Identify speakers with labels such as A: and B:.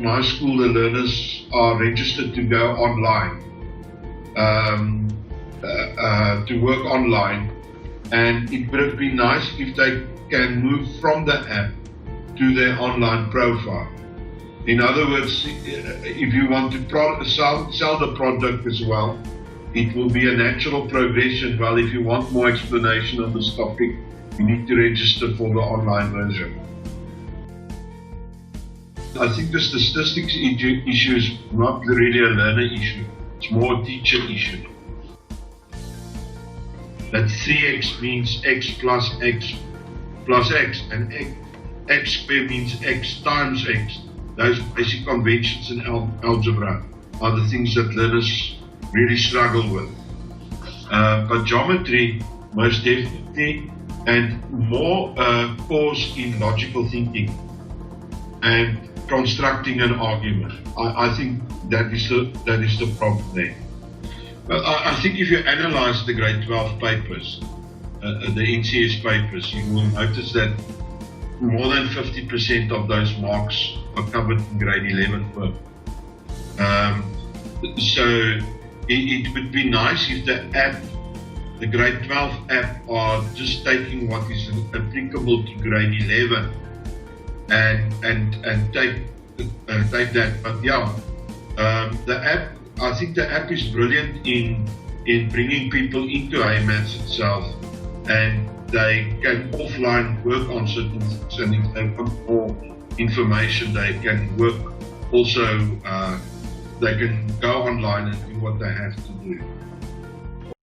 A: my school, the learners are registered to go online, to work online, and it would have been nice if they can move from the app to their online profile. In other words, if you want to sell the product as well, it will be a natural progression. Well, if you want more explanation on this topic, you need to register for the online version. I think the statistics issue is not really a learner issue, it's more a teacher issue. That 3x means x plus x plus x, and x squared means x times x. Those basic conventions in algebra are the things that learners really struggle with. But geometry, most definitely, and more course in logical thinking and constructing an argument. I think that is the problem there. But I think if you analyze the grade 12 papers, the NCS papers, you will notice that more than 50% of those marks are covered in grade 11 work. So it would be nice if the app, the grade 12 app, are just taking what is applicable to grade 11 and take that. But yeah, the app, I think the app is brilliant in bringing people into HeyMath itself, and they can offline work on certain things, and if they want more information, they can work also, they can go online and do what they have to do.